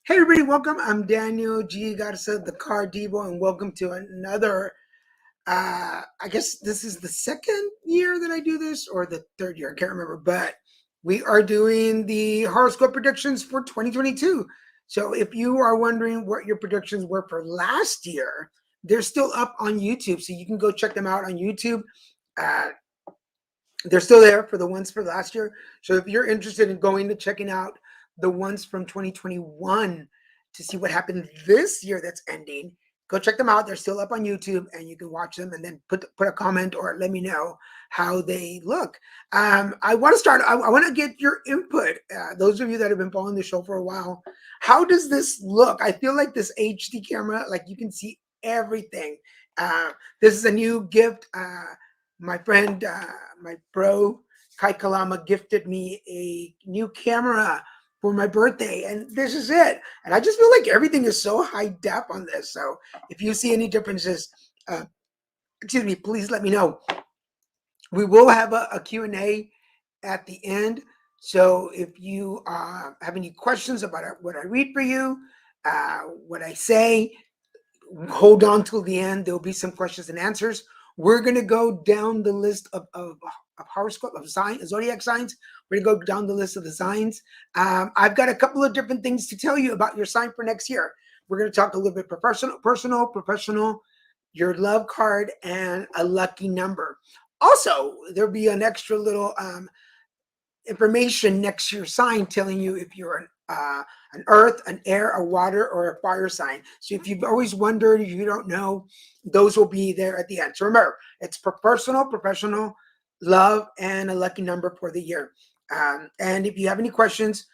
Hey everybody, welcome. I'm Daniel G. Garza, the car Divo, and welcome to another, I guess this is the second year that I do this, or the third year, I can't remember, but we are doing the horoscope predictions for 2022. So if you are wondering what your predictions were for last year, they're still up on YouTube, so you can go check them out on YouTube. Uh, they're still there for the ones for last year. So if you're interested in going to checking out the ones from 2021 to see what happened this year that's ending, go check them out. They're still up on YouTube, and you can watch them and then put a comment or let me know how they look. I want to start. I want to get your input. Those of you that have been following the show for a while, how does this look? I feel like this HD camera, like you can see everything. This is a new gift. My friend, my bro, Kai Kalama gifted me a new camera for my birthday, and this is it. And I just feel like everything is so high def on this. So if you see any differences, excuse me, please let me know. We will have a Q&A at the end. So if you have any questions about what I read for you, what I say, hold on till the end. There'll be some questions and answers. We're going to go down the list of horoscope, of zodiac signs. We're going to go down the list of the signs. I've got a couple of different things to tell you about your sign for next year. We're going to talk a little bit professional, your love card, and a lucky number. Also, there'll be an extra little information next to your sign telling you if you're an earth, an air, a water, or a fire sign. So if you've always wondered, if you don't know, those will be there at the end. So remember, it's personal, professional, love, and a lucky number for the year. And if you have any questions,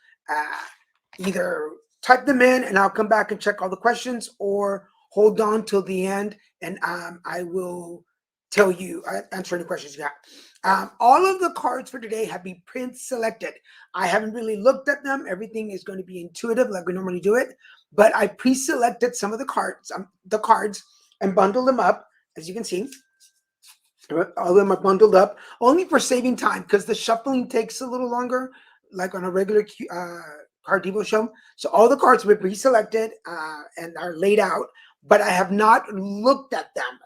either type them in and I'll come back and check all the questions, or hold on till the end and I will tell you, answer any questions you got. All of the cards for today have been pre-selected. I haven't really looked at them. Everything is going to be intuitive like we normally do it, but I pre-selected some of the cards and bundled them up, as you can see. All of them are bundled up only for saving time, because the shuffling takes a little longer, like on a regular card Divo show. So all the cards were pre-selected and are laid out, but I have not looked at them.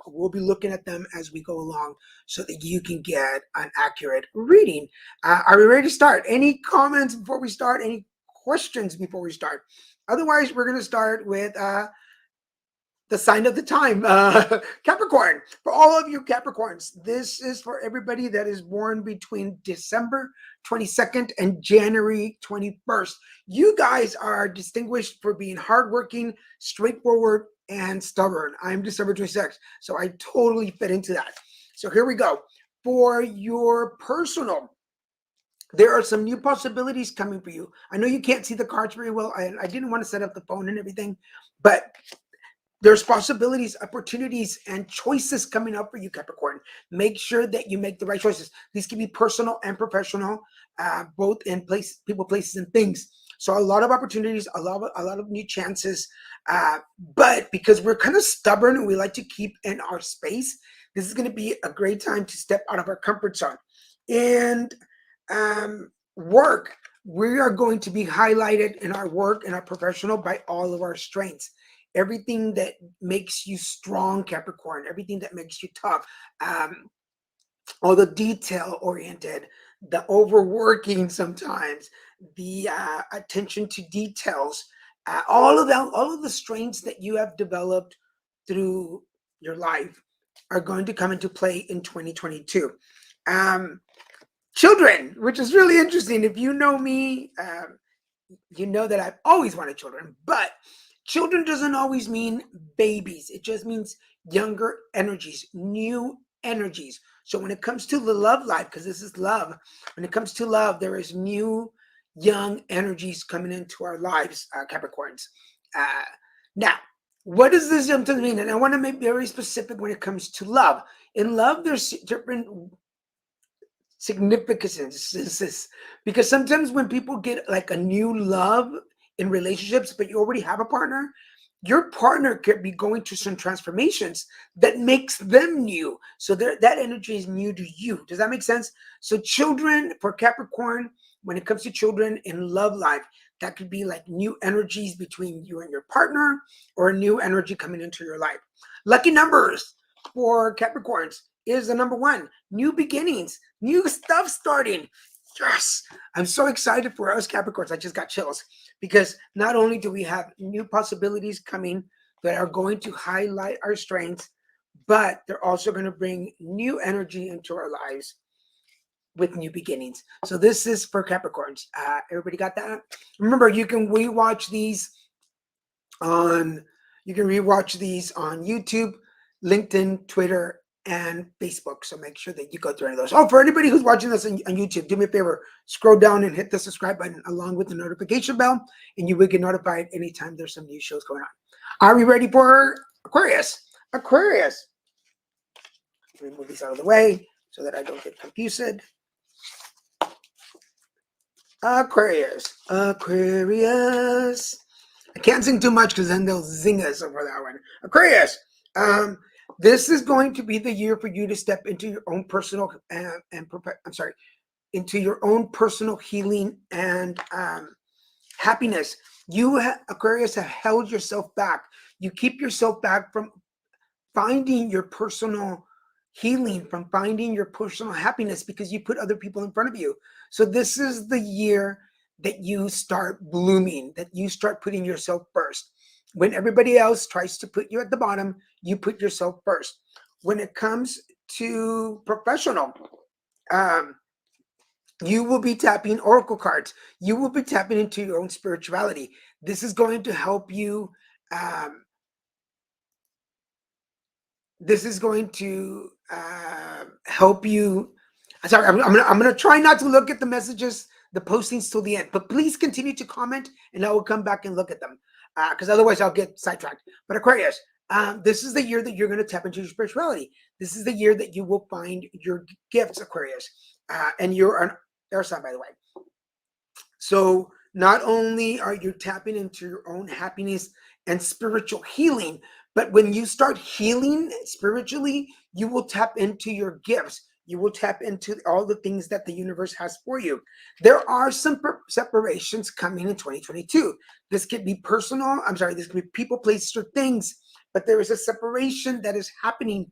We'll be looking at them as we go along so that you can get an accurate reading. Are we ready to start? Any comments before we start? Any questions before we start? Otherwise, we're going to start with the sign of the time, Capricorn. For all of you Capricorns, this is for everybody that is born between December 22nd and January 21st. You guys are distinguished for being hardworking, straightforward, and stubborn. I'm December 26th, so I totally fit into that. So here we go. For your personal, there are some new possibilities coming for you. I know you can't see the cards very well. I didn't want to set up the phone and everything, but there's possibilities, opportunities, and choices coming up for you, Capricorn. Make sure that you make the right choices. These can be personal and professional, both in people, places, and things. So a lot of opportunities, a lot of new chances. But because we're kind of stubborn and we like to keep in our space, this is going to be a great time to step out of our comfort zone. And work, we are going to be highlighted in our work and our professional by all of our strengths. Everything that makes you strong, Capricorn, everything that makes you tough, all the detail-oriented, the overworking sometimes, the attention to details, all of the strengths that you have developed through your life are going to come into play in 2022. Children, which is really interesting. If you know me, you know that I've always wanted children, but children doesn't always mean babies. It just means younger energies, new energies. So when it comes to the love life, because this is love, when it comes to love, there is new, young energies coming into our lives, Capricorns. Now, what does this sometimes mean? And I want to make very specific when it comes to love. In love, there's different significances, because sometimes when people get like a new love in relationships, but you already have a partner, your partner could be going through some transformations that makes them new. So that energy is new to you. Does that make sense? So children for Capricorn, When it comes to children in love life, that could be like new energies between you and your partner, or a new energy coming into your life. Lucky numbers for Capricorns is the number 1, new beginnings, new stuff starting. Yes, I'm so excited for us Capricorns. I just got chills, because not only do we have new possibilities coming that are going to highlight our strengths, but they're also going to bring new energy into our lives with new beginnings. So this is for Capricorns. Everybody got that? Remember, you can rewatch these on YouTube, LinkedIn, Twitter, and Facebook. So make sure that you go through any of those. Oh, for anybody who's watching this on YouTube, do me a favor, scroll down and hit the subscribe button along with the notification bell, and you will get notified anytime there's some new shows going on. Are we ready for Aquarius? Aquarius. Let me move these out of the way so that I don't get confused. Aquarius. Aquarius. I can't sing too much because then they'll zing us over that one. Aquarius. This is going to be the year for you to step into your own personal into your own personal healing and happiness. You, Aquarius, have held yourself back. You keep yourself back from finding your personal healing, from finding your personal happiness, because you put other people in front of you. So this is the year that you start blooming, that you start putting yourself first. When everybody else tries to put you at the bottom, you put yourself first. When it comes to professional, you will be tapping oracle cards. You will be tapping into your own spirituality. This is going to help you. This is going to help you. Sorry, I'm gonna try not to look at the messages, the postings till the end, but please continue to comment, and I will come back and look at them, because otherwise I'll get sidetracked. But Aquarius, this is the year that you're going to tap into your spirituality. This is the year that you will find your gifts, Aquarius, and you're an air sign, by the way. So not only are you tapping into your own happiness and spiritual healing, but when you start healing spiritually, you will tap into your gifts. You will tap into all the things that the universe has for you. There are some separations coming in 2022. This could be personal. This could be people, places, or things. But there is a separation that is happening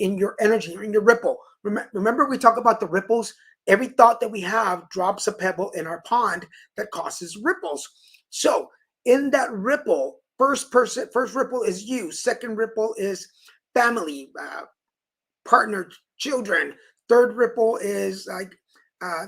in your energy, in your ripple. Remember, we talk about the ripples. Every thought that we have drops a pebble in our pond that causes ripples. So in that ripple, first ripple is you. Second ripple is family, partner, children. Third ripple is like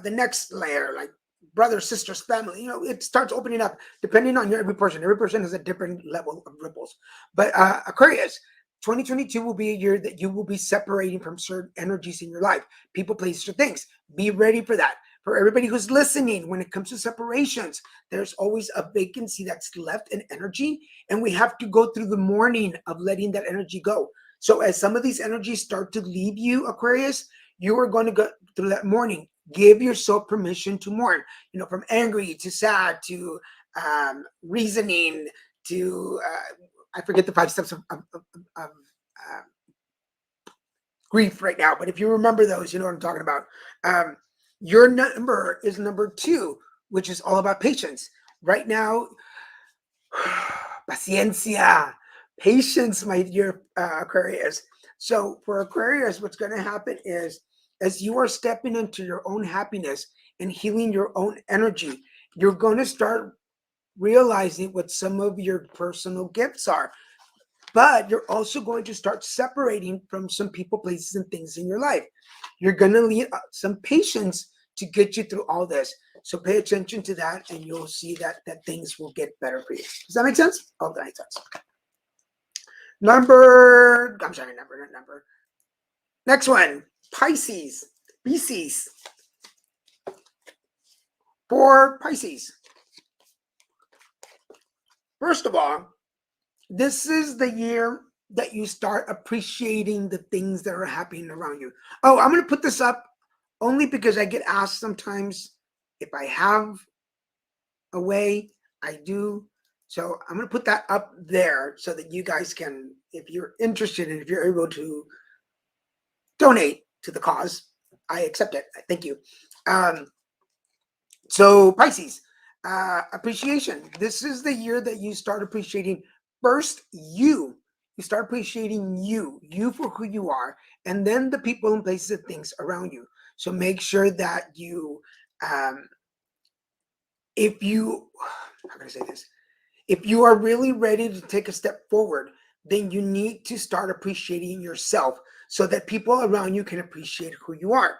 the next layer, like brothers, sisters, family. It starts opening up depending on every person. Every person has a different level of ripples. But Aquarius, 2022 will be a year that you will be separating from certain energies in your life, people, places, or things. Be ready for that. For everybody who's listening, when it comes to separations, there's always a vacancy that's left in energy, and we have to go through the mourning of letting that energy go. So as some of these energies start to leave you, Aquarius, you are going to go through that mourning. Give yourself permission to mourn, from angry to sad to reasoning to, I forget the 5 steps of grief right now, but if you remember those, you know what I'm talking about. Your number is number 2, which is all about patience. Right now, paciencia, patience, my dear Aquarius. So for Aquarius, what's going to happen is, as you are stepping into your own happiness and healing your own energy, you're going to start realizing what some of your personal gifts are. But you're also going to start separating from some people, places, and things in your life. You're going to need some patience to get you through all this. So pay attention to that, and you'll see that things will get better for you. Does that make sense? Oh, that makes sense. Next one, Pisces. Pisces. For Pisces. First of all, this is the year that you start appreciating the things that are happening around you. Oh, I'm going to put this up only because I get asked sometimes if I have a way. I do. So I'm going to put that up there so that you guys can, if you're interested and if you're able to donate to the cause, I accept it. Thank you. So Pisces, appreciation. This is the year that you start appreciating first you. You start appreciating you for who you are, and then the people and places and things around you. So make sure that you, um, if you, how can I say this? If you are really ready to take a step forward, then you need to start appreciating yourself so that people around you can appreciate who you are.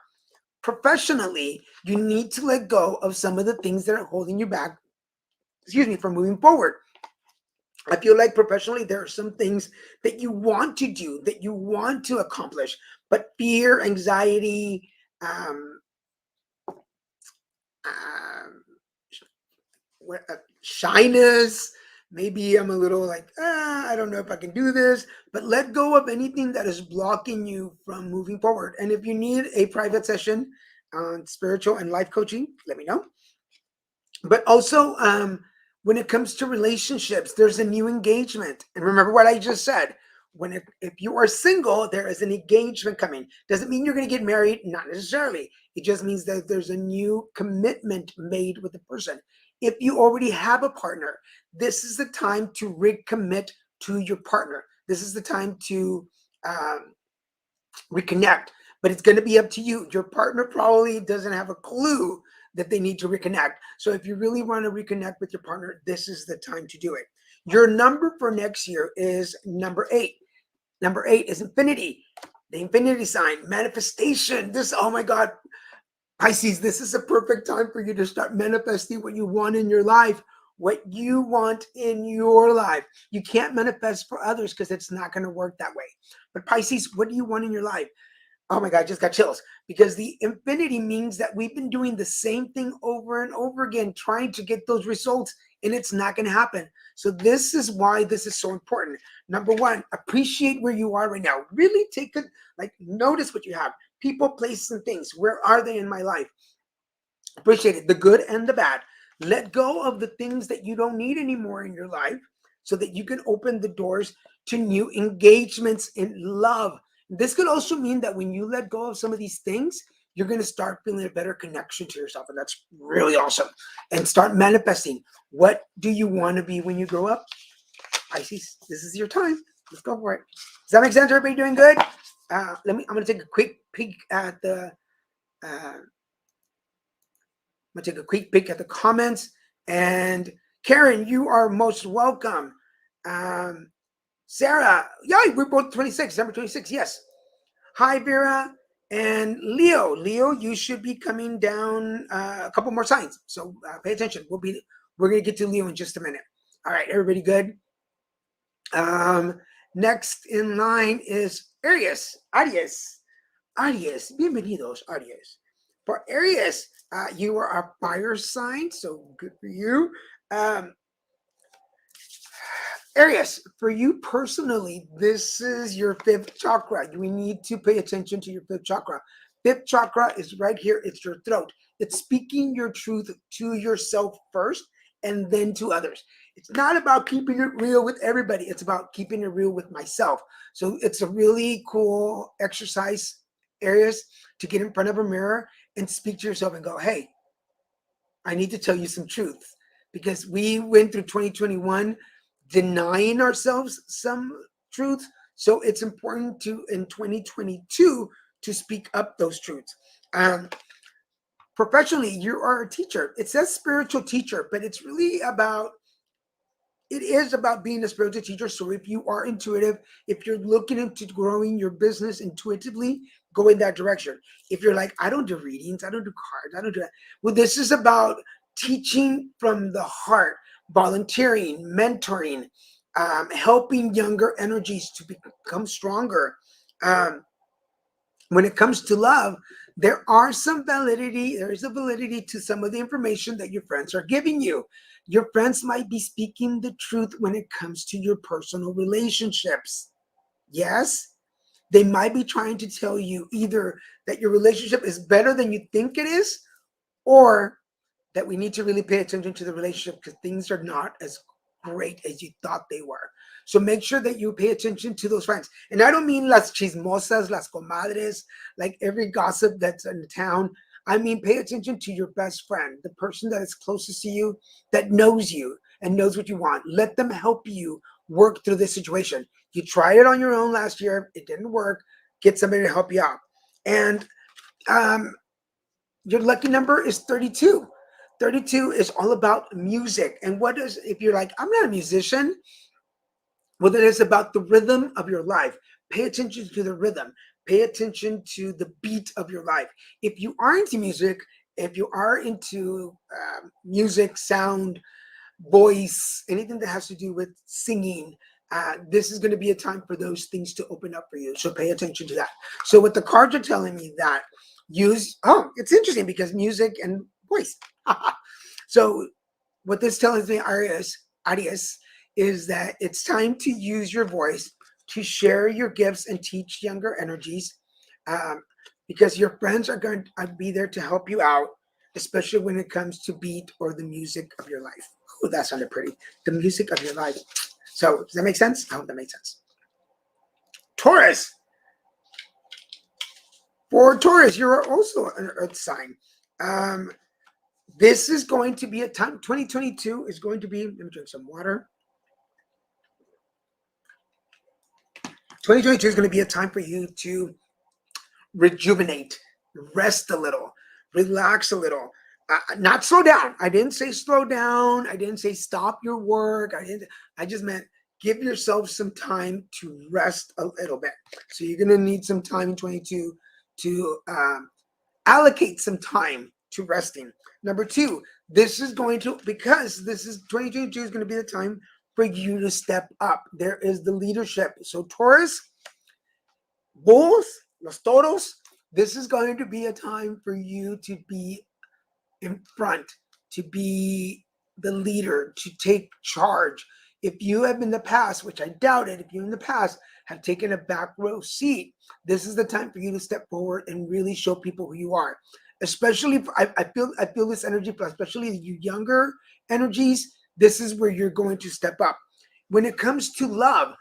Professionally, you need to let go of some of the things that are holding you back, excuse me, from moving forward. I feel like professionally, there are some things that you want to do, that you want to accomplish, but fear, anxiety, um, um, shyness. Maybe I'm a little like, I don't know if I can do this, but let go of anything that is blocking you from moving forward. And if you need a private session on spiritual and life coaching, let me know. But also, when it comes to relationships, there's a new engagement. And remember what I just said. If you are single, there is an engagement coming. Doesn't mean you're going to get married, not necessarily. It just means that there's a new commitment made with the person. If you already have a partner, this is the time to recommit to your partner. This is the time to reconnect, but it's going to be up to you. Your partner probably doesn't have a clue that they need to reconnect. So if you really want to reconnect with your partner, this is the time to do it. Your number for next year is number 8. Number 8 is infinity, the infinity sign, manifestation. This, oh my God, Pisces, this is a perfect time for you to start manifesting what you want in your life, what you want in your life. You can't manifest for others because it's not going to work that way. But Pisces, what do you want in your life? Oh my God, just got chills, because the infinity means that we've been doing the same thing over and over again, trying to get those results, and it's not going to happen. So this is why this is so important. Number 1, appreciate where you are right now. Really take a, notice what you have. People, places, and things. Where are they in my life? Appreciate it, the good and the bad. Let go of the things that you don't need anymore in your life so that you can open the doors to new engagements in love. This could also mean that when you let go of some of these things, you're going to start feeling a better connection to yourself. And that's really awesome. And start manifesting. What do you want to be when you grow up? Pisces, this is your time. Let's go for it. Does that make sense? Everybody doing good? I'm going to take a quick peek at the comments. And Karen, you are most welcome. Sarah, yeah, we're both 26, December 26, yes. Hi, Vera. And Leo, you should be coming down a couple more signs. So pay attention. We're going to get to Leo in just a minute. All right, everybody good? Next in line is Aries. Bienvenidos, Aries. For Aries, you are a fire sign, so good for you. Aries, for you personally, this is your 5th chakra. We need to pay attention to your 5th chakra. 5th chakra is right here. It's your throat. It's speaking your truth to yourself first and then to others. It's not about keeping it real with everybody. It's about keeping it real with myself. So it's a really cool exercise, Aries, to get in front of a mirror and speak to yourself and go, hey, I need to tell you some truth. Because we went through 2021 denying ourselves some truth. So it's important to, in 2022, to speak up those truths. Professionally, you are a teacher. It says spiritual teacher, but it's really about, it is about being a spiritual teacher. So if you are intuitive, if you're looking into growing your business intuitively, go in that direction. If you're like, I don't do readings, I don't do cards, I don't do that. Well, this is about teaching from the heart, volunteering, mentoring, helping younger energies to become stronger. When it comes to love, there is a validity to some of the information that your friends are giving you. Your friends might be speaking the truth when it comes to your personal relationships. Yes, they might be trying to tell you either that your relationship is better than you think it is, or that we need to really pay attention to the relationship because things are not as great as you thought they were. So make sure that you pay attention to those friends. And I don't mean las chismosas, las comadres, like every gossip that's in town. I mean, pay attention to your best friend, the person that is closest to you, that knows you and knows what you want. Let them help you work through this situation. You tried it on your own last year. It didn't work. Get somebody to help you out. And your lucky number is 32. 32 is all about music. And what is, if you're like, I'm not a musician, well, then it's about the rhythm of your life. Pay attention to the rhythm. Pay attention to the beat of your life. If you are into music, if you are into music, sound, voice, anything that has to do with singing, this is going to be a time for those things to open up for you. So pay attention to that. So what the cards are telling me that it's interesting because music and voice. So what this tells me, Aries, is that it's time to use your voice to share your gifts and teach younger energies, because your friends are going to be there to help you out, especially when it comes to beat or the music of your life. Oh, that sounded pretty. The music of your life. So does that make sense? I hope that makes sense. Taurus. For Taurus, you're also an earth sign. This is going to be a time, 2022 is going to be, let me drink some water. 2022 is going to be a time for you to rejuvenate, rest a little, relax a little, not slow down. I didn't say slow down. I didn't say stop your work. I just meant give yourself some time to rest a little bit. So you're going to need some time in 22 to allocate some time to resting. Number two, because this is 2022 is going to be the time for you to step up. There is the leadership. So Taurus, Bulls, Los Toros, this is going to be a time for you to be in front, to be the leader, to take charge. If you have in the past, which I doubted, if you in the past have taken a back row seat, this is the time for you to step forward and really show people who you are. Especially, I feel this energy, especially you younger energies, this is where you're going to step up. When it comes to love,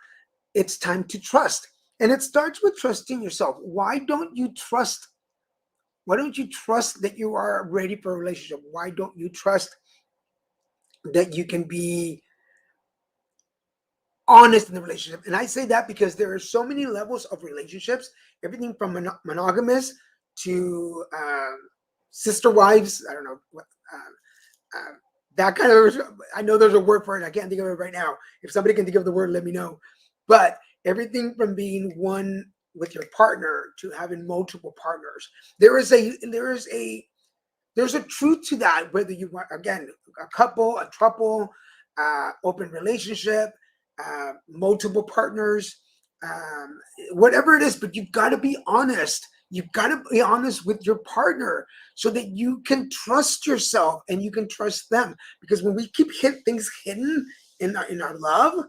it's time to trust. And it starts with trusting yourself. Why don't you trust that you are ready for a relationship? Why don't you trust that you can be honest in the relationship? And I say that because there are so many levels of relationships, everything from monogamous to sister wives. I don't know what that kind of. I know there's a word for it. I can't think of it right now. If somebody can think of the word, let me know. But everything from being one with your partner to having multiple partners, there's a truth to that. Whether you want, again, a couple, a throuple, open relationship, multiple partners, whatever it is, but you've got to be honest. You've got to be honest with your partner so that you can trust yourself and you can trust them. Because when we keep things hidden in our love,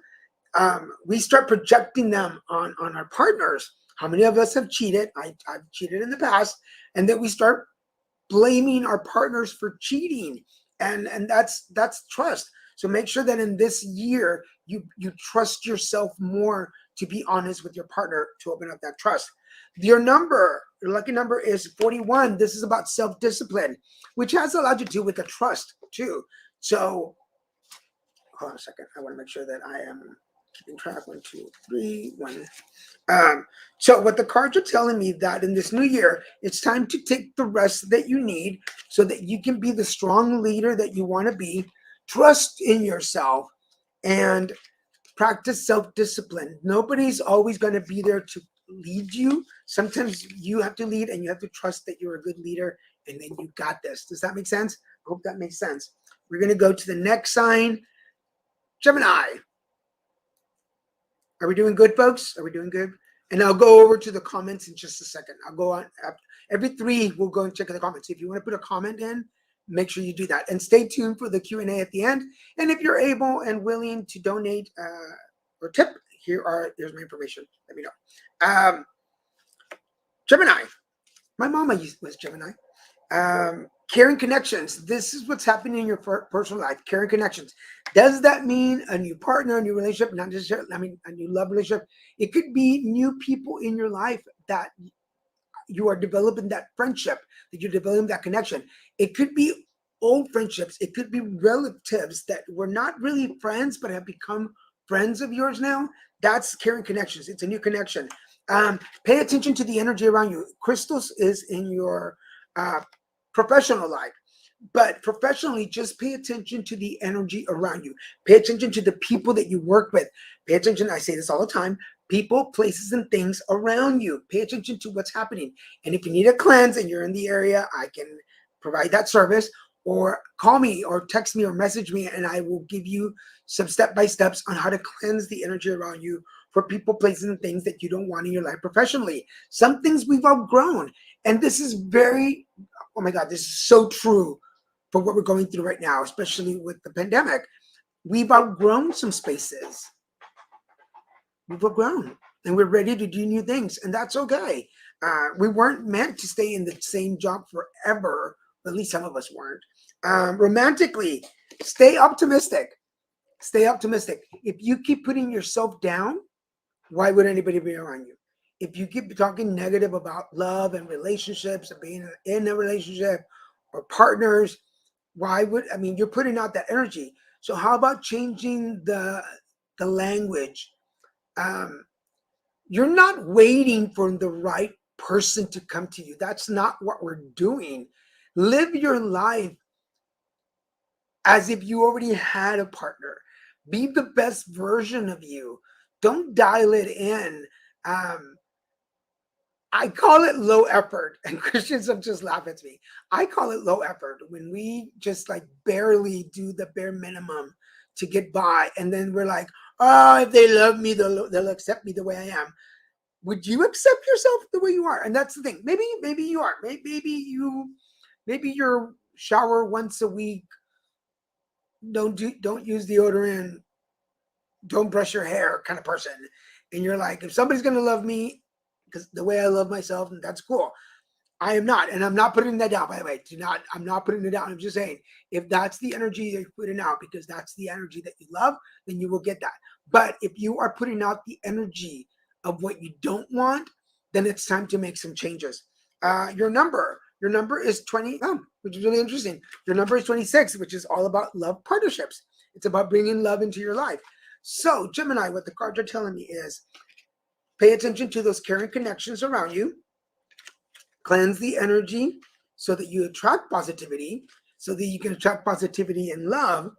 we start projecting them on our partners. How many of us have cheated? I've cheated in the past, and then we start blaming our partners for cheating, and that's trust. So make sure that in this year you trust yourself more to be honest with your partner to open up that trust. Your lucky number is 41. This is about self-discipline, which has a lot to do with the trust too. So hold on a second. I want to make sure that I am keeping track. 1, 2, 3, 1. So what the cards are telling me that in this new year, it's time to take the rest that you need so that you can be the strong leader that you want to be. Trust in yourself and practice self-discipline. Nobody's always going to be there to lead you. Sometimes you have to lead, and you have to trust that you're a good leader, and then you got this. Does that make sense? I hope that makes sense. We're going to go to the next sign, Gemini. Are we doing good, folks? Are we doing good? And I'll go over to the comments in just a second. I'll go on. Every 3, we'll go and check the comments. If you want to put a comment in, make sure you do that. And stay tuned for the Q&A at the end. And if you're able and willing to donate or tip, here's my information. Let me know. Gemini. My mama was Gemini. Caring connections. This is what's happening in your personal life. Caring connections. Does that mean a new partner, a new relationship? Not necessarily. I mean, a new love relationship. It could be new people in your life that you are developing that friendship, that you're developing that connection. It could be old friendships. It could be relatives that were not really friends, but have become friends of yours now. That's carrying connections. It's a new connection. Pay attention to the energy around you. Crystals is in your uh, professional life. But professionally, just pay attention to the energy around you. Pay attention to the people that you work with. Pay attention. I say this all the time. People, places, and things around you. Pay attention to what's happening. And if you need a cleanse and you're in the area, I can provide that service. Or call me or text me or message me, and I will give you some step-by-steps on how to cleanse the energy around you for people, places, and things that you don't want in your life professionally. Some things we've outgrown. And this is very, oh my God, this is so true for what we're going through right now, especially with the pandemic. We've outgrown some spaces. We've outgrown, and we're ready to do new things, and that's okay. We weren't meant to stay in the same job forever. At least some of us weren't. Romantically, stay optimistic. Stay optimistic. If you keep putting yourself down, why would anybody be around you? If you keep talking negative about love and relationships and being in a relationship or partners, why would, I mean, you're putting out that energy. So how about changing the language? You're not waiting for the right person to come to you. That's not what we're doing. Live your life as if you already had a partner. Be the best version of you. Don't dial it in. I call it low effort, and Christians have just laughed at me. I call it low effort when we just like barely do the bare minimum to get by, and then we're like, oh, if they love me, they'll accept me the way I am. Would you accept yourself the way you are? And that's the thing. Maybe you are. Maybe you're shower once a week. Don't use deodorant. Don't brush your hair kind of person. And you're like, if somebody's gonna love me because the way I love myself, that's cool. I am not, and I'm not putting that down, by the way. I'm not putting it down. I'm just saying, if that's the energy that you're putting out, because that's the energy that you love, then you will get that. But if you are putting out the energy of what you don't want, then it's time to make some changes. Your number is 20, which is really interesting. Your number is 26, which is all about love partnerships. It's about bringing love into your life. So, Gemini, what the cards are telling me is pay attention to those caring connections around you. Cleanse the energy so that you attract positivity, so that you can attract positivity and love,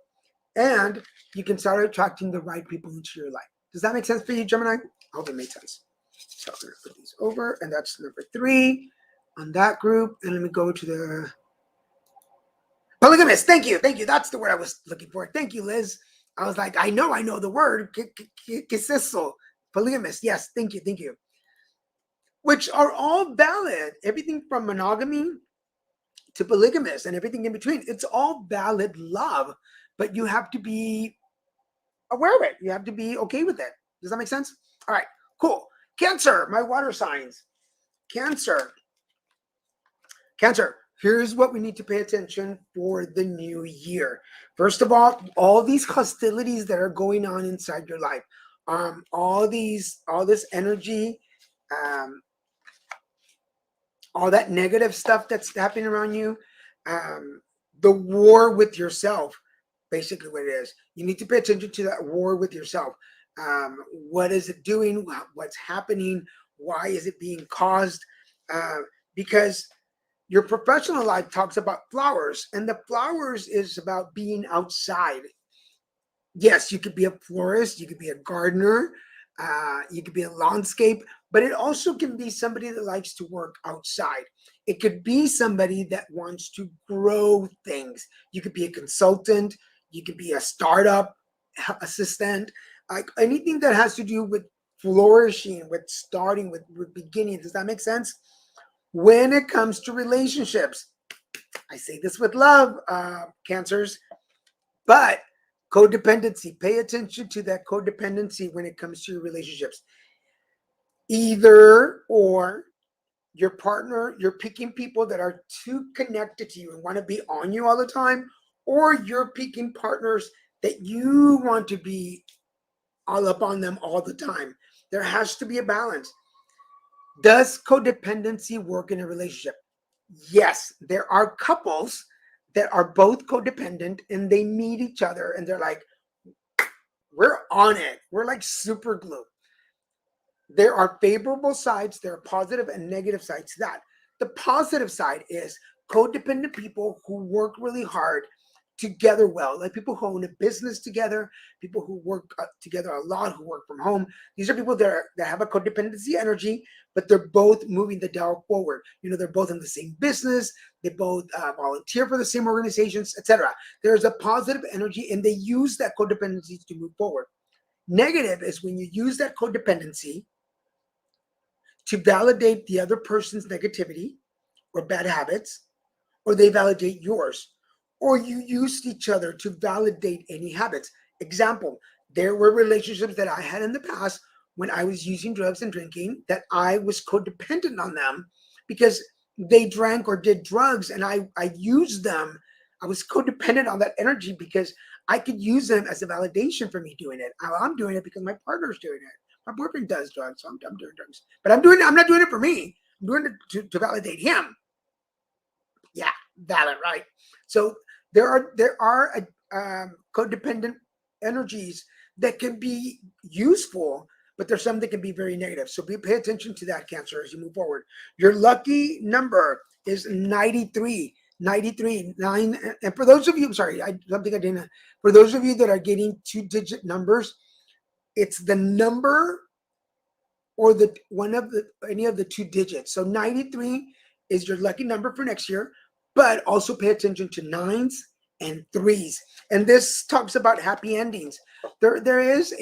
and you can start attracting the right people into your life. Does that make sense for you, Gemini? I hope it made sense. So I'm going to put these over, and that's number 3 on that group. And let me go to the polygamous. Thank you. That's the word I was looking for. Thank you, Liz. I was like, I know the word. Polygamous. Yes, thank you. Which are all valid. Everything from monogamy to polygamous and everything in between. It's all valid love, but you have to be aware of it. You have to be okay with it. Does that make sense? All right, cool. Cancer, my water signs. Cancer. Here's what we need to pay attention for the new year. First of all these hostilities that are going on inside your life, all this energy, all that negative stuff that's happening around you, the war with yourself, basically what it is. You need to pay attention to that war with yourself. What is it doing? What's happening? Why is it being caused? Because your professional life talks about flowers, and the flowers is about being outside. Yes, you could be a florist, you could be a gardener, you could be a landscape, but it also can be somebody that likes to work outside. It could be somebody that wants to grow things. You could be a consultant, you could be a startup assistant, like anything that has to do with flourishing, with starting, with beginning. Does that make sense? When it comes to relationships, I say this with love, Cancers, but codependency, pay attention to that codependency when it comes to your relationships. Either or, your partner, you're picking people that are too connected to you and want to be on you all the time, or you're picking partners that you want to be all up on them all the time. There has to be a balance. Does codependency work in a relationship? Yes, there are couples that are both codependent and they meet each other and they're like, we're on it. We're like super glue. There are favorable sides, there are positive and negative sides to that. The positive side is codependent people who work really hard together well, like people who own a business together, people who work together a lot, who work from home. These are people that have a codependency energy, but they're both moving the dial forward. They're both in the same business, they both volunteer for the same organizations, etc. There's a positive energy, and they use that codependency to move forward. Negative is when you use that codependency to validate the other person's negativity or bad habits, or they validate yours, or you used each other to validate any habits. Example, there were relationships that I had in the past when I was using drugs and drinking that I was codependent on them because they drank or did drugs and I used them. I was codependent on that energy because I could use them as a validation for me doing it. I'm doing it because my partner's doing it. My boyfriend does drugs, so I'm doing drugs. But I'm not doing it for me. I'm doing it to validate him. Yeah, valid, right? So there are codependent energies that can be useful, but there's some that can be very negative. So pay attention to that, Cancer, as you move forward. Your lucky number is 93. 93, 9. And for those of you, I'm sorry, I don't think I didn't. For those of you that are getting 2-digit numbers, it's the number or the one of the any of the 2 digits. So 93 is your lucky number for next year, but also pay attention to nines and threes. And this talks about happy endings. There is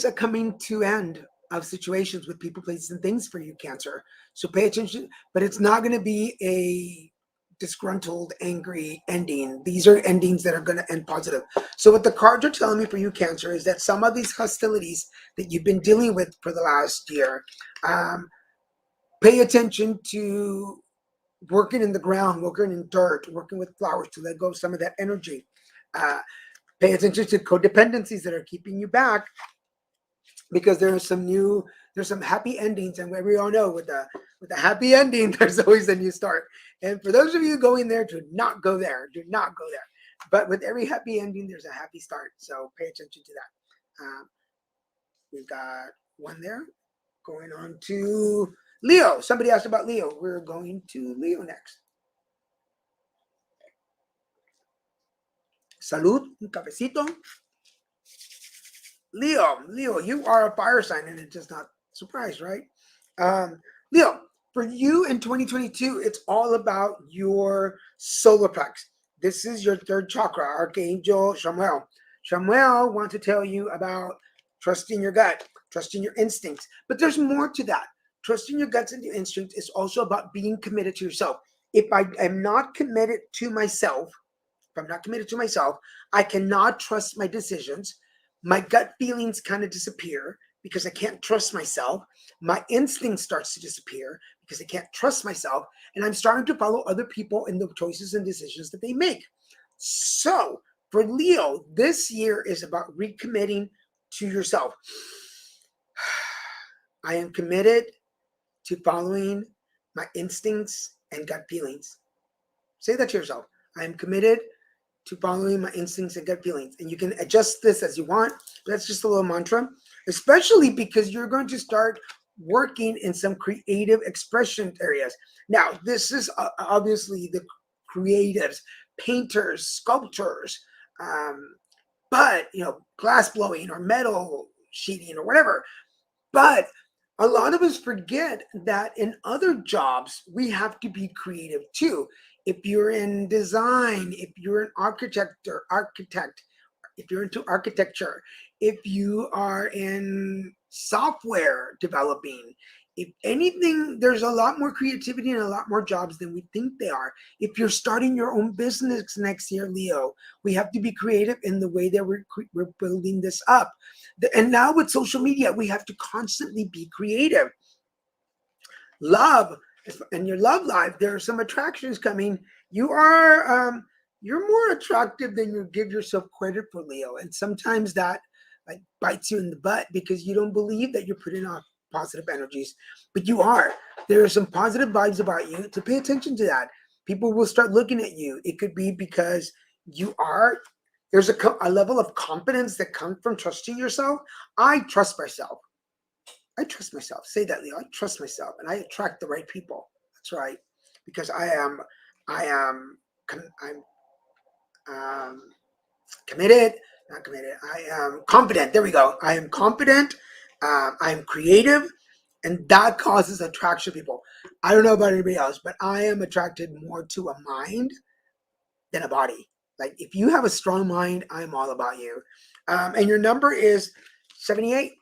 a coming to end of situations with people, places, and things for you, Cancer. So pay attention, but it's not going to be a disgruntled, angry ending. These are endings that are going to end positive. So what the cards are telling me for you, Cancer, is that some of these hostilities that you've been dealing with for the last year, um, pay attention to working in the ground, working in dirt, working with flowers to let go of some of that energy. Uh, Pay attention to codependencies that are keeping you back, because there's some happy endings, and we all know with the happy ending there's always a new start. And for those of you going there, do not go there, but with every happy ending there's a happy start, so pay attention to that. We've got one there. Going on to Leo. Somebody asked about Leo. We're going to Leo next. Salud, un cafecito. Leo, you are a fire sign, and it's just not surprised, right? Um, Leo, for you in 2022, it's all about your solar plex. This is your third chakra, Archangel Shamuel. Shamuel wants to tell you about trusting your gut, trusting your instincts. But there's more to that. Trusting your guts and your instincts is also about being committed to yourself. If I am not committed to myself, if I'm not committed to myself, I cannot trust my decisions. My gut feelings kind of disappear because I can't trust myself. My instinct starts to disappear because I can't trust myself. And I'm starting to follow other people in the choices and decisions that they make. So for Leo, this year is about recommitting to yourself. I am committed to following my instincts and gut feelings. Say that to yourself. I am committed to following my instincts and gut feelings. And you can adjust this as you want. That's just a little mantra, especially because you're going to start working in some creative expression areas. Now, this is obviously the creatives, painters, sculptors, but glass blowing or metal sheeting or whatever. But a lot of us forget that in other jobs, we have to be creative too. If you're in design, if you're an architect, if you're into architecture, if you are in software developing, if anything, there's a lot more creativity and a lot more jobs than we think they are. If you're starting your own business next year, Leo, we have to be creative in the way that we're building this up. And now with social media, we have to constantly be creative. Love, in your love life, there are some attractions coming. You're more attractive than you give yourself credit for, Leo. And sometimes that like bites you in the butt because you don't believe that you're positive energies, but you are. There are some positive vibes about you, to pay attention to that. People will start looking at you. It could be because you are, there's a level of confidence that comes from trusting yourself. I trust myself. I trust myself. Say that, Leo. I trust myself, and I attract the right people. That's right, because I am, I'm committed. Not committed. I am confident. There we go. I am confident. I'm creative, and that causes attraction. People. I don't know about anybody else, but I am attracted more to a mind than a body. Like if you have a strong mind, I'm all about you. And your number is 78.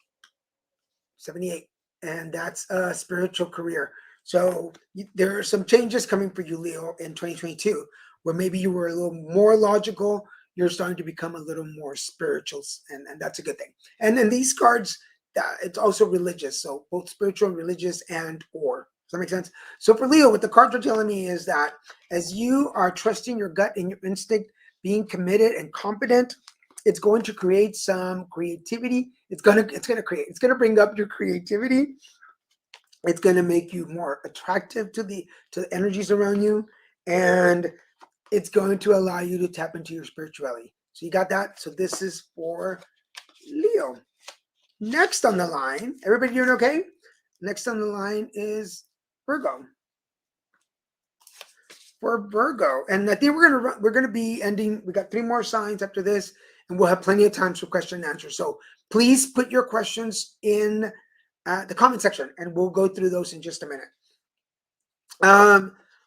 78, and that's a spiritual career. So there are some changes coming for you, Leo, in 2022, where maybe you were a little more logical. You're starting to become a little more spiritual, and that's a good thing. And then these cards, it's also religious, so both spiritual, religious, and or. Does that make sense? So for Leo, what the cards are telling me is that as you are trusting your gut and your instinct, being committed and confident, it's going to create some creativity. It's gonna bring up your creativity. It's gonna make you more attractive to the energies around you, and it's going to allow you to tap into your spirituality. So you got that. So this is for Leo. Next on the line, everybody doing okay? Next on the line is Virgo. For Virgo, and I think we're gonna be ending. We got 3 more signs after this, and we'll have plenty of time for question and answer. So please put your questions in the comment section, and we'll go through those in just a minute.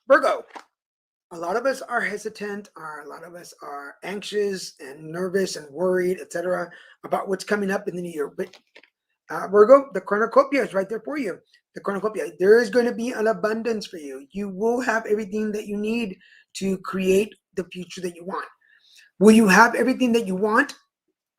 Virgo, a lot of us are hesitant, a lot of us are anxious and nervous and worried, etc., about what's coming up in the new year. But Virgo, the cornucopia is right there for you. The cornucopia, there is going to be an abundance for you. You will have everything that you need to create the future that you want. Will you have everything that you want?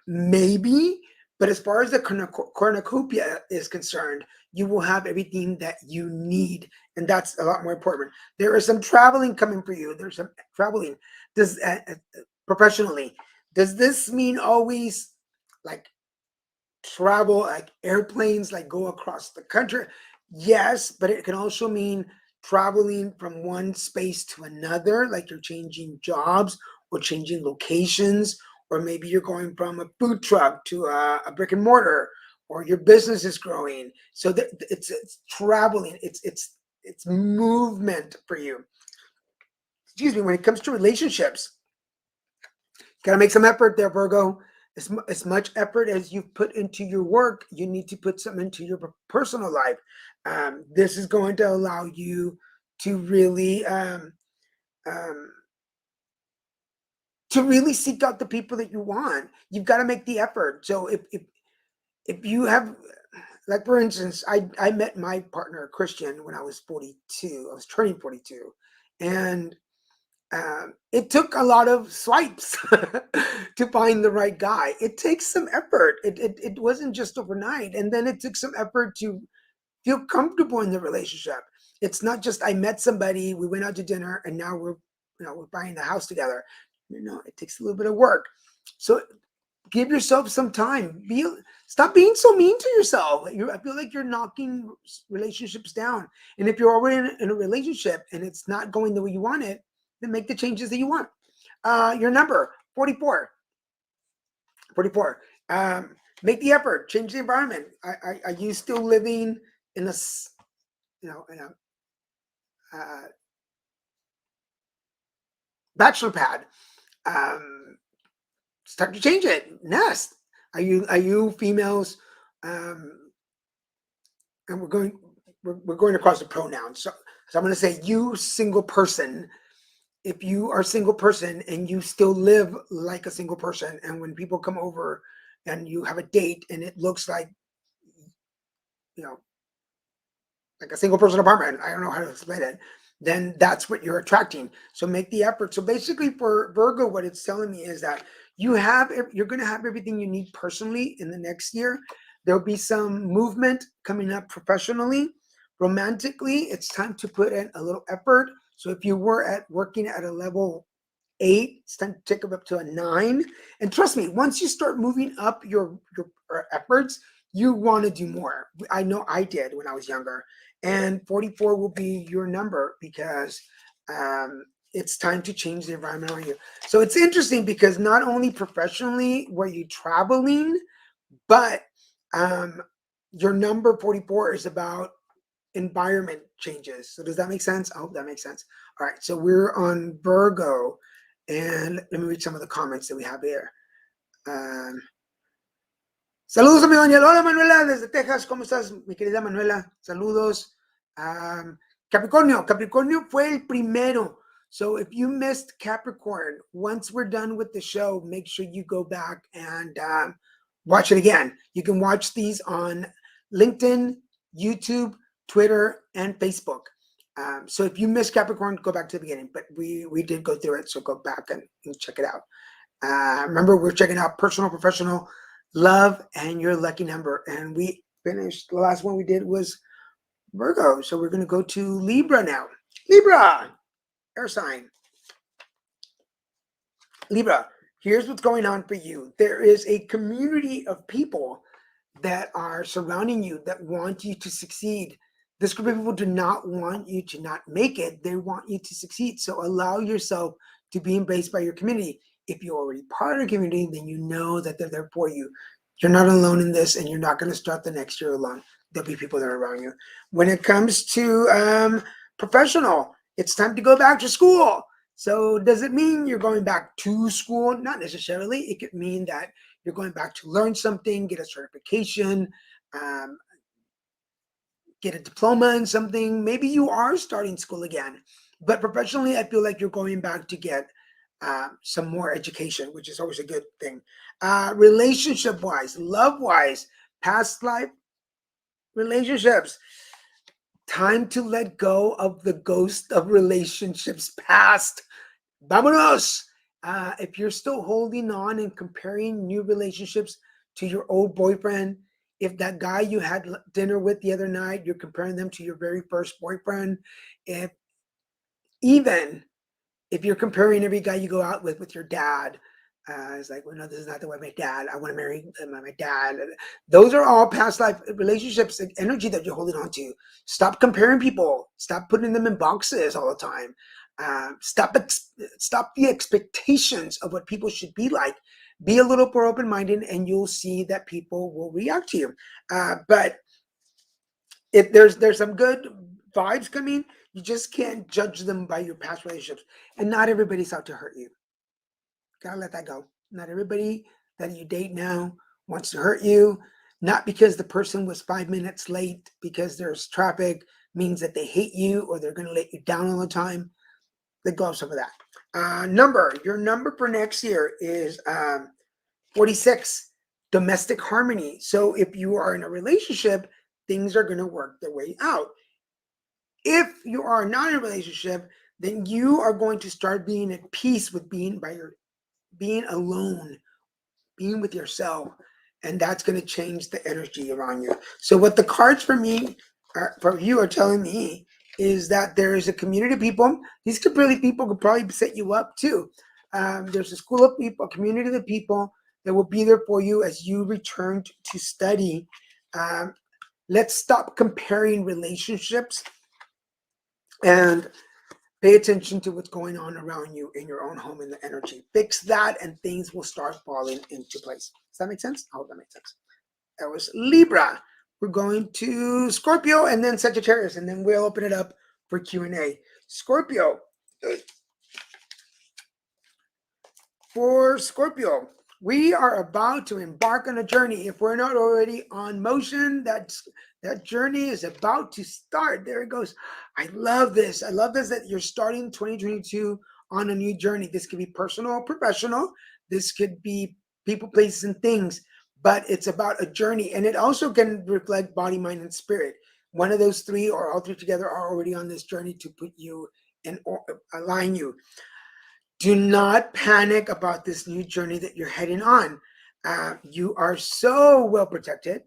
Maybe. But as far as the cornucopia is concerned, you will have everything that you need. And that's a lot more important. There is some traveling coming for you. There's some traveling. Does professionally, does this mean always like travel, like airplanes, like go across the country? Yes, but it can also mean traveling from one space to another, like you're changing jobs or changing locations, or maybe you're going from a food truck to a brick and mortar, or your business is growing. So it's traveling, it's movement for you. Excuse me. When it comes to relationships, gotta make some effort there, Virgo. As much effort as you put into your work, you need to put some into your personal life. This is going to allow you to really seek out the people that you want. You've got to make the effort. So if you have, like for instance, I met my partner Christian when I was 42. I was turning 42, and it took a lot of swipes to find the right guy. It takes some effort. It wasn't just overnight. And then it took some effort to feel comfortable in the relationship. It's not just I met somebody, we went out to dinner, and now we're buying the house together. It takes a little bit of work. So give yourself some time. Stop being so mean to yourself. I feel like you're knocking relationships down. And if you're already in a relationship and it's not going the way you want it, then make the changes that you want. Your number, 44. 44. Make the effort. Change the environment. Are you still living in a, bachelor pad? Start to change it. Nest. Are you females? And we're going across the pronouns. So I'm going to say you single person. If you are a single person and you still live like a single person, and when people come over and you have a date and it looks like, like a single person apartment, I don't know how to explain it, then that's what you're attracting. So make the effort. So basically for Virgo, what it's telling me is that you're going to have everything you need personally in the next year. There'll be some movement coming up professionally. Romantically, it's time to put in a little effort. So if you were working at a level 8, it's time to take it up to a 9. And trust me, once you start moving up your efforts, you want to do more. I know I did when I was younger. And 44 will be your number because it's time to change the environment around you. So it's interesting because not only professionally were you traveling, but um, your number 44 is about environment changes. So does that make sense? I hope that makes sense. All right, so we're on Virgo, and let me read some of the comments that we have here. Saludos a mi doña. Hola Manuela, desde Texas. ¿Cómo estás, mi querida Manuela? Saludos. Capricornio. Capricornio fue el primero. So if you missed Capricorn, once we're done with the show, make sure you go back and watch it again. You can watch these on LinkedIn, YouTube, Twitter, and Facebook. So if you missed Capricorn, go back to the beginning. But we did go through it, so go back and check it out. Remember, we're checking out personal, professional, love, and your lucky number. And we finished, the last one we did was Virgo. So we're going to go to Libra now. Libra, air sign. Libra, here's what's going on for you. There is a community of people that are surrounding you that want you to succeed. This group of people do not want you to not make it. They want you to succeed. So allow yourself to be embraced by your community. If you're already part of the community, then you know that they're there for you. You're not alone in this, and you're not going to start the next year alone. There'll be people that are around you. When it comes to professional, it's time to go back to school. So does it mean you're going back to school? Not necessarily. It could mean that you're going back to learn something, get a certification, get a diploma in something. Maybe you are starting school again. But professionally, I feel like you're going back to get some more education, which is always a good thing. Relationship-wise, love-wise, past life relationships. Time to let go of the ghost of relationships past. Vámonos! If you're still holding on and comparing new relationships to your old boyfriend, if that guy you had dinner with the other night, you're comparing them to your very first boyfriend, even if you're comparing every guy you go out with your dad, it's like, well, no, this is not the way my dad, I want to marry my dad. Those are all past life relationships and energy that you're holding on to. Stop comparing people. Stop putting them in boxes all the time. Stop the expectations of what people should be like. Be a little more open-minded, and you'll see that people will react to you. But if there's some good vibes coming, you just can't judge them by your past relationships. And not everybody's out to hurt you. Gotta let that go. Not everybody that you date now wants to hurt you. Not because the person was 5 minutes late because there's traffic means that they hate you or they're going to let you down all the time. Let go of some of that. Your number for next year is 46, domestic harmony. So if you are in a relationship, things are going to work their way out. If you are not in a relationship, then you are going to start being at peace with being alone, being with yourself, and that's going to change the energy around you. So what the cards for you are telling me is that there is a community of people. These people could probably set you up too. There's a school of people, a community of people that will be there for you as you return to study. Let's stop comparing relationships and pay attention to what's going on around you in your own home and the energy. Fix that and things will start falling into place. Does that make sense? I hope that makes sense. That was Libra. We're going to Scorpio and then Sagittarius, and then we'll open it up for Q&A. Scorpio. For Scorpio, we are about to embark on a journey. If we're not already on motion, that journey is about to start. There it goes. I love this. I love this that you're starting 2022 on a new journey. This could be personal or professional. This could be people, places, and things, but it's about a journey. And it also can reflect body, mind, and spirit. One of those three or all three together are already on this journey to put you and align you. Do not panic about this new journey that you're heading on. You are so well protected.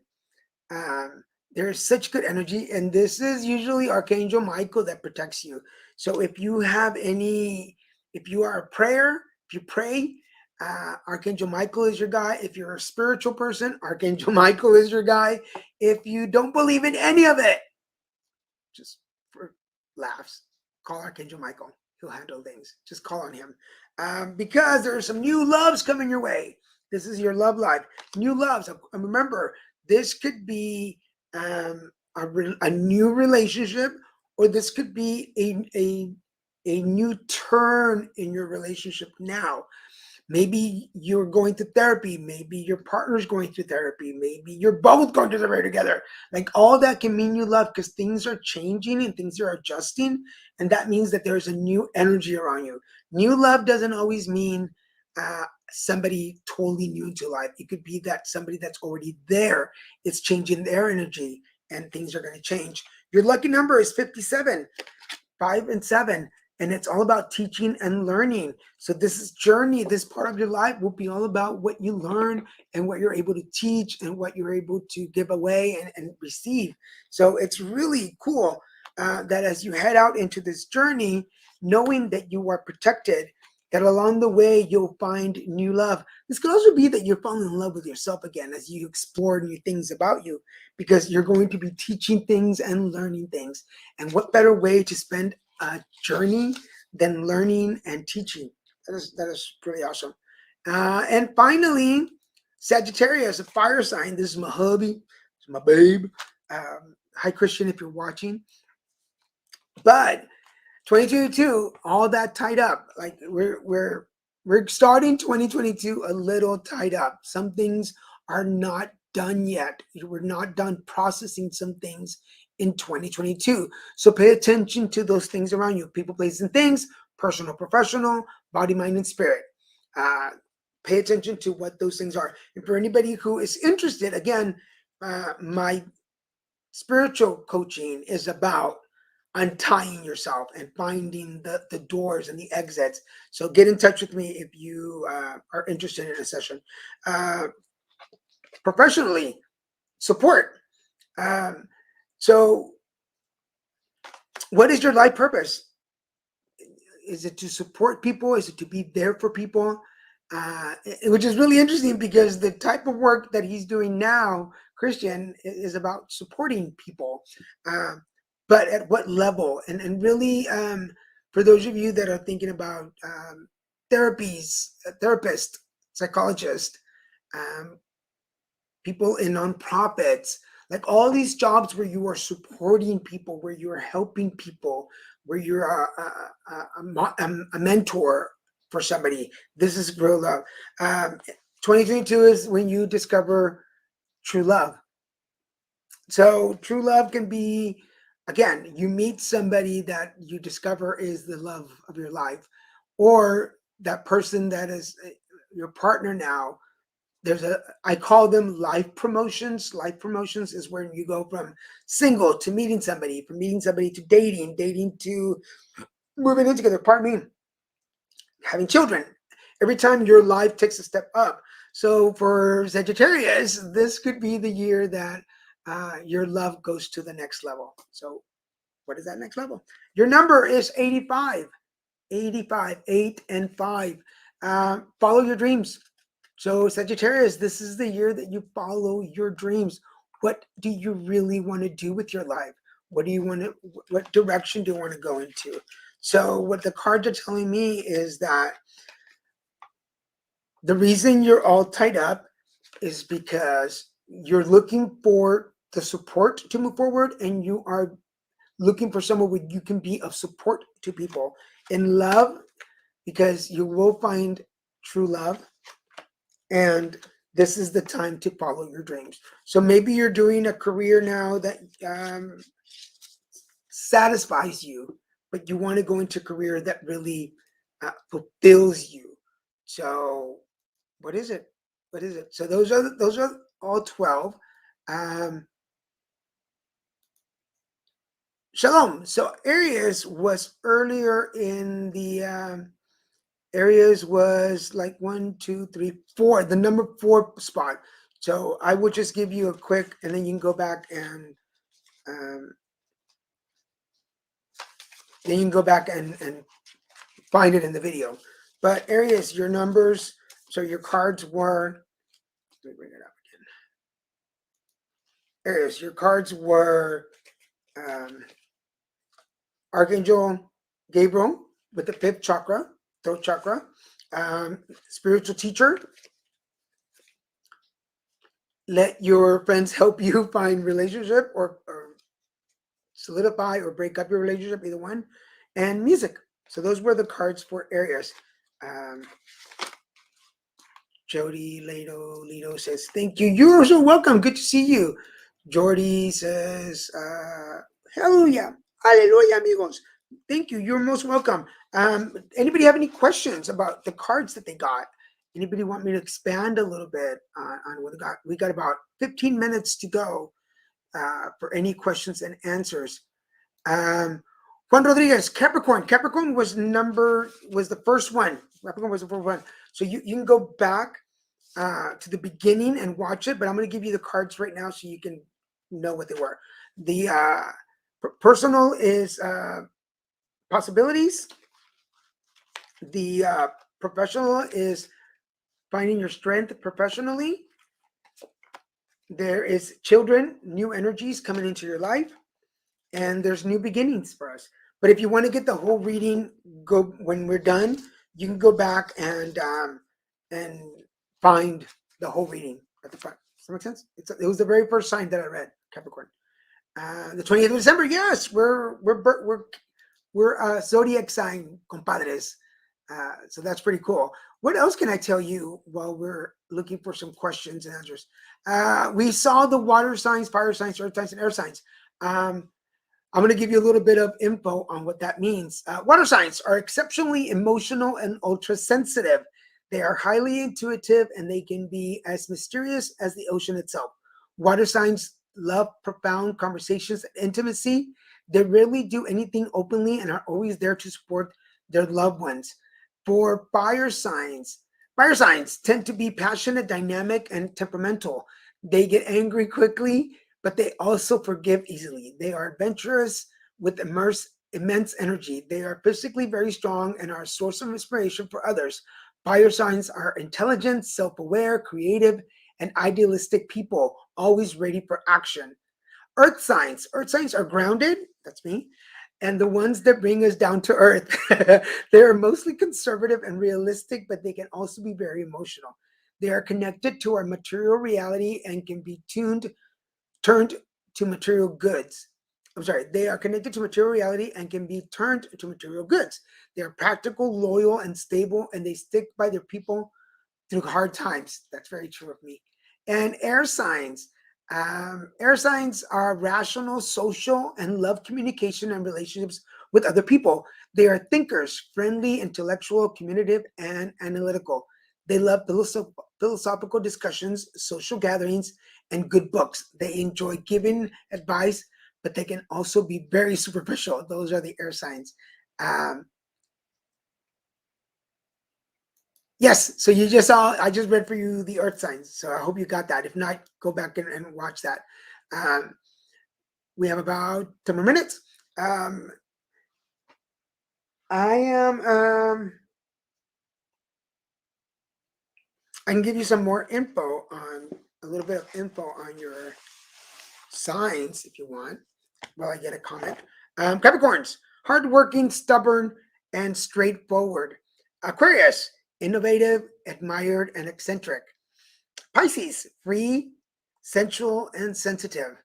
There is such good energy, and this is usually Archangel Michael that protects you. So if you are a prayer, if you pray, Archangel Michael is your guy. If you're a spiritual person, Archangel Michael is your guy. If you don't believe in any of it, just for laughs, call Archangel Michael. He'll handle things. Just call on him. Because there are some new loves coming your way. This is your love life. New loves. And remember, this could be a new relationship, or this could be a new turn in your relationship now. Maybe you're going to therapy. Maybe your partner's going to therapy. Maybe you're both going to therapy together. Like, all that can mean you love, because things are changing and things are adjusting. And that means that there's a new energy around you. New love doesn't always mean somebody totally new into life. It could be that somebody that's already there, it's changing their energy and things are going to change. Your lucky number is 57, 5 and 7. And it's all about teaching and learning. So this journey, this part of your life will be all about what you learn and what you're able to teach and what you're able to give away and receive. So it's really cool that as you head out into this journey, knowing that you are protected, that along the way you'll find new love. This could also be that you're falling in love with yourself again as you explore new things about you, because you're going to be teaching things and learning things. And what better way to spend a journey than learning and teaching? That is pretty awesome. And finally, Sagittarius, a fire sign. This is my hubby, it's my babe. Hi, Christian, if you're watching. But 2022, all that tied up. Like, we're starting 2022 a little tied up. Some things are not done yet. We're not done processing some things in 2022. So pay attention to those things around you: people, places, and things, personal, professional, body, mind, and spirit. Pay attention to what those things are. And for anybody who is interested, again, my spiritual coaching is about untying yourself and finding the doors and the exits. So get in touch with me if you are interested in a session. Professionally, support. So what is your life purpose? Is it to support people? Is it to be there for people? Which is really interesting, because the type of work that he's doing now, Christian, is about supporting people. But at what level? And really, for those of you that are thinking about therapist, psychologist, people in nonprofits, like all these jobs where you are supporting people, where you are helping people, where you're a mentor for somebody. This is real love. 2022 is when you discover true love. So true love can be, again, you meet somebody that you discover is the love of your life, or that person that is your partner now. I call them life promotions. Life promotions is when you go from single to meeting somebody, from meeting somebody to dating to moving in together, pardon me, having children. Every time your life takes a step up. So for Sagittarius, this could be the year that your love goes to the next level. So what is that next level? Your number is 85. 85, 8 and 5. Follow your dreams. So Sagittarius, this is the year that you follow your dreams. What do you really want to do with your life? What direction do you want to go into? So what the cards are telling me is that the reason you're all tied up is because you're looking for the support to move forward, and you are looking for someone where you can be of support to people. In love, because you will find true love, and this is the time to follow your dreams. So maybe you're doing a career now that satisfies you, but you want to go into a career that really fulfills you. So what is it? What is it? So those are all 12. Shalom. So Aries was earlier in the Aries was like 1, 2, 3, 4, the number 4 spot. So I will just give you a quick, and then you can go back and find it in the video. But Aries, your numbers. So your cards were, let me bring it up again. Aries, your cards were Archangel Gabriel with the fifth chakra, throat chakra, spiritual teacher. Let your friends help you find relationship or solidify or break up your relationship, either one, and music. So those were the cards for Aries. Jody Lido says, thank you. You're so welcome. Good to see you. Jordy says, hallelujah. Hallelujah, amigos. Thank you. You're most welcome. Anybody have any questions about the cards that they got? Anybody want me to expand a little bit on what they got? We got about 15 minutes to go for any questions and answers. Juan Rodriguez, Capricorn. Capricorn was the first one. Capricorn was the first one. So you can go back to the beginning and watch it, but I'm going to give you the cards right now so you can know what they were. The personal is possibilities. The professional is finding your strength professionally. There is children, new energies coming into your life, and there's new beginnings for us. But if you want to get the whole reading, go when we're done, you can go back and find the whole reading at the front. Does that make sense? It was the very first sign that I read, Capricorn. The 20th of December, yes, we're Zodiac sign compadres. So that's pretty cool. What else can I tell you while we're looking for some questions and answers? We saw the water signs, fire signs, earth signs, and air signs. I'm going to give you a little bit of info on what that means. Water signs are exceptionally emotional and ultra sensitive. They are highly intuitive and they can be as mysterious as the ocean itself. Water signs love profound conversations and intimacy. They rarely do anything openly and are always there to support their loved ones. For fire signs tend to be passionate, dynamic, and temperamental. They get angry quickly, but they also forgive easily. They are adventurous with immense energy. They are physically very strong and are a source of inspiration for others. Fire signs are intelligent, self-aware, creative, and idealistic people, always ready for action. Earth signs are grounded, that's me, and the ones that bring us down to earth. They are mostly conservative and realistic, but they can also be very emotional. They are connected to our material reality and can be turned to material goods. They are connected to material reality and can be turned to material goods. They are practical, loyal, and stable, and they stick by their people through hard times. That's very true of me. And air signs. Air signs are rational, social, and love communication and relationships with other people. They are thinkers, friendly, intellectual, communicative, and analytical. They love philosophical discussions, social gatherings, and good books. They enjoy giving advice, but they can also be very superficial. Those are the air signs. Yes, so you just saw, I just read for you the earth signs. So I hope you got that. If not, go back and watch that. We have about 10 more minutes. I can give you some more info on, a little bit of info on your signs if you want, while I get a comment. Capricorns, hardworking, stubborn, and straightforward. Aquarius, innovative, admired, and eccentric. Pisces, free, sensual, and sensitive.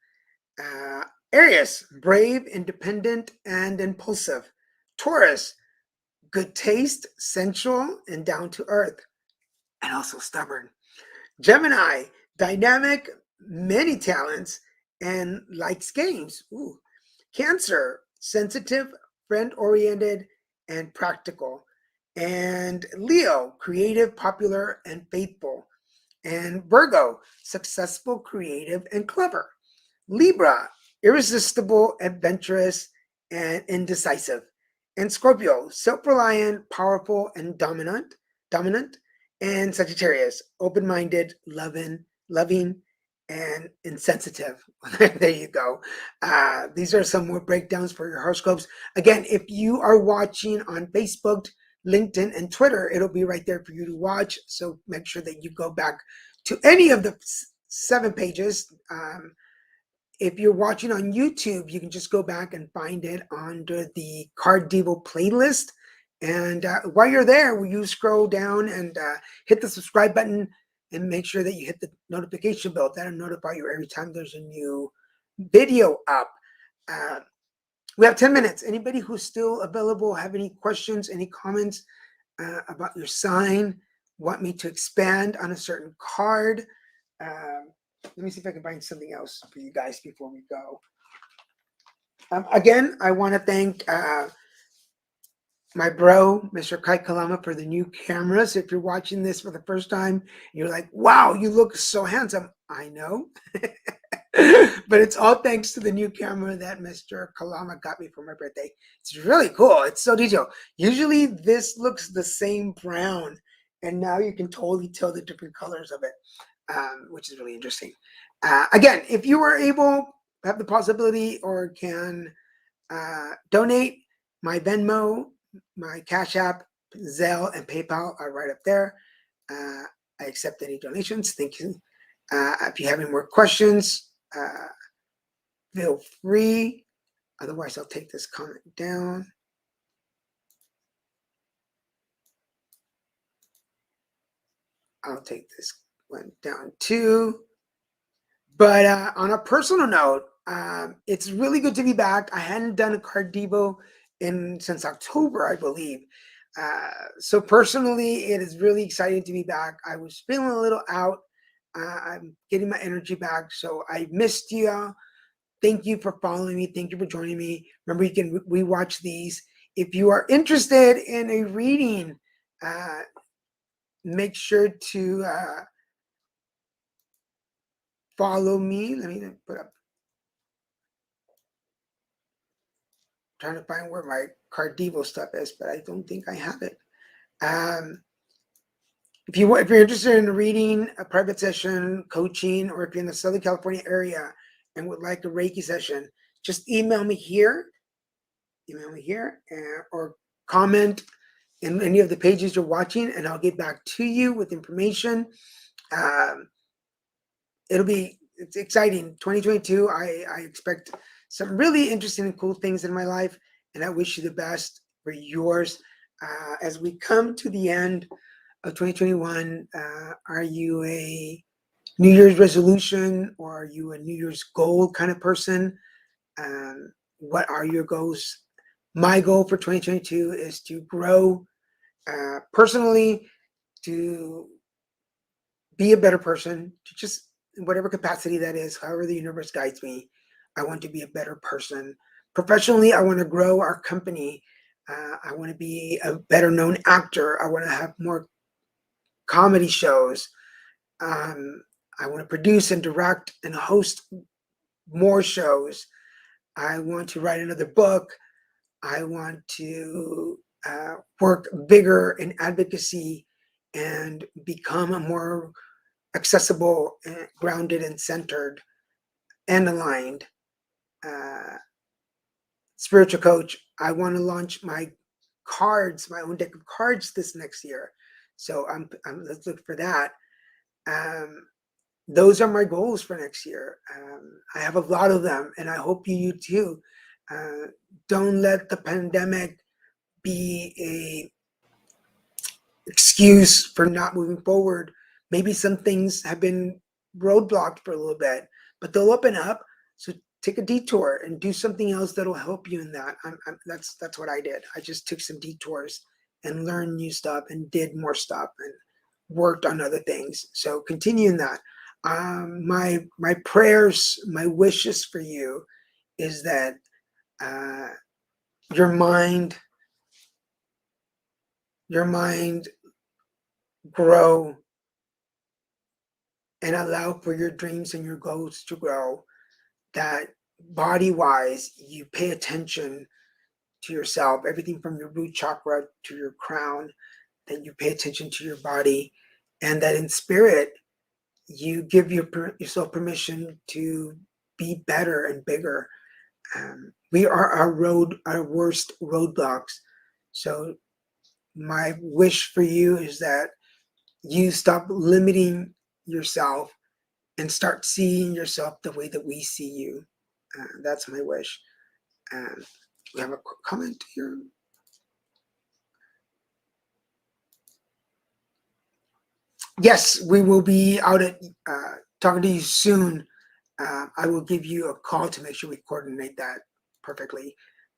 Aries, brave, independent, and impulsive. Taurus, good taste, sensual, and down to earth, and also stubborn. Gemini, dynamic, many talents, and likes games. Ooh. Cancer, sensitive, friend-oriented, and practical. And Leo, creative, popular, and faithful. And Virgo, successful, creative, and clever. Libra, irresistible, adventurous, and indecisive. And Scorpio, self-reliant, powerful, and dominant. And Sagittarius, open-minded, loving, and insensitive. There you go. These are some more breakdowns for your horoscopes. Again, if you are watching on Facebook, LinkedIn, and Twitter. It'll be right there for you to watch. So make sure that you go back to any of the 7 pages. If you're watching on YouTube, you can just go back and find it under the Card Divo playlist. And while you're there, will you scroll down and hit the subscribe button and make sure that you hit the notification bell. That'll notify you every time there's a new video up. We have 10 minutes. Anybody who's still available, have any questions, any comments about your sign, want me to expand on a certain card? Let me see if I can find something else for you guys before we go. Again, I want to thank my bro, Mr. Kai Kalama, for the new cameras. If you're watching this for the first time, you're like, wow, you look so handsome. I know. But it's all thanks to the new camera that Mr. Kalama got me for my birthday. It's really cool. It's so detailed. Usually this looks the same brown, and now you can totally tell the different colors of it, which is really interesting. Again, if you are able, have the possibility, or can donate, my Venmo, my Cash App, Zelle, and PayPal are right up there. I accept any donations. Thank you. If you have any more questions, feel free. Otherwise, I'll take this comment down. I'll take this one down too. But on a personal note, it's really good to be back. I hadn't done a Card Divo since October, I believe. So personally, it is really exciting to be back. I was feeling a little out. I'm getting my energy back. So I missed you. Thank you for following me. Thank you for joining me. Remember, you can rewatch these. If you are interested in a reading, make sure to follow me. Let me put up. Trying to find where my Card Divo stuff is, but I don't think I have it. If you're interested in reading, a private session, coaching, or if you're in the Southern California area and would like a Reiki session, just email me here. Or comment in any of the pages you're watching, and I'll get back to you with information. It's exciting. 2022, I expect some really interesting and cool things in my life, and I wish you the best for yours. As we come to the end of 2021, are you a New Year's resolution, or are you a New Year's goal kind of person? What are your goals? My goal for 2022 is to grow personally, to be a better person, to just whatever capacity that is, however the universe guides me. I want to be a better person. Professionally, I want to grow our company. I want to be a better known actor. I want to have more comedy shows. I want to produce and direct and host more shows. I want to write another book. I want to work bigger in advocacy and become a more accessible, grounded, and centered and aligned spiritual coach. I want to launch my cards, my own deck of cards this next year. So let's look for that. Those are my goals for next year. I have a lot of them, and I hope you too. Don't let the pandemic be a excuse for not moving forward. Maybe some things have been roadblocked for a little bit, but they'll open up. So take a detour and do something else that'll help you in that. That's what I did. I just took some detours and learned new stuff and did more stuff and worked on other things. So continue in that. My prayers, my wishes for you is that your mind grow and allow for your dreams and your goals to grow. That body-wise, you pay attention to yourself, everything from your root chakra to your crown, that you pay attention to your body, and that in spirit, you give yourself permission to be better and bigger. We are our worst roadblocks. So my wish for you is that you stop limiting yourself and start seeing yourself the way that we see you. That's my wish. We have a comment here. Yes, we will be out at talking to you soon. I will give you a call to make sure we coordinate that perfectly.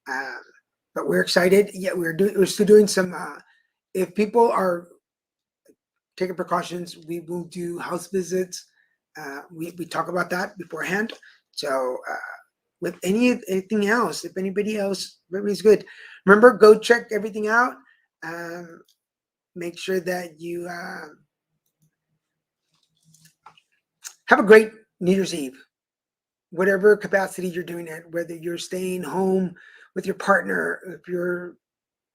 But we're excited. Yeah, we're still doing some. If people are taking precautions, we will do house visits. We talk about that beforehand. So with anything else, if anybody else, everybody's good. Remember, go check everything out. Make sure that you have a great New Year's Eve, whatever capacity you're doing it, whether you're staying home with your partner, if you're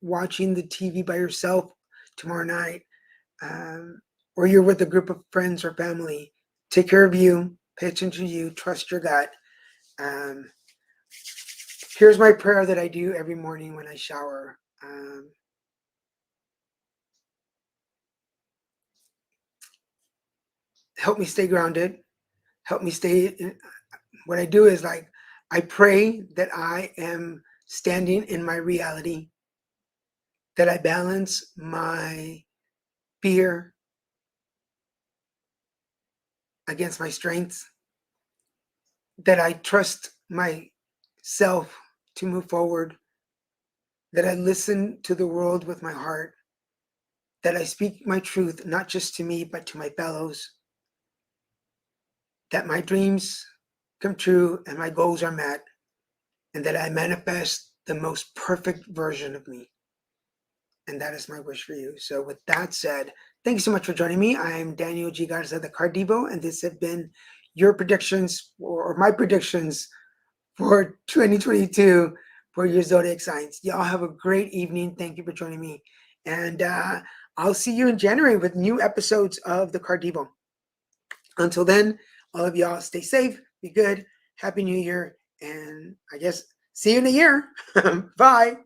watching the TV by yourself tomorrow night, or you're with a group of friends or family. Take care of you, pay attention to you, trust your gut. Here's my prayer that I do every morning when I shower. Help me stay grounded. Help me stay. What I do is like, I pray that I am standing in my reality, that I balance my fear against my strengths, that I trust myself to move forward, that I listen to the world with my heart, that I speak my truth, not just to me, but to my fellows, that my dreams come true and my goals are met, and that I manifest the most perfect version of me. And that is my wish for you. So with that said, thank you so much for joining me. I am Daniel G. Garza, the Card Divo, and this have been your predictions or my predictions for 2022 for your zodiac signs. Y'all have a great evening. Thank you for joining me. And I'll see you in January with new episodes of the Card Divo. Until then, all of y'all stay safe, be good, Happy New Year, and I guess see you in a year. Bye.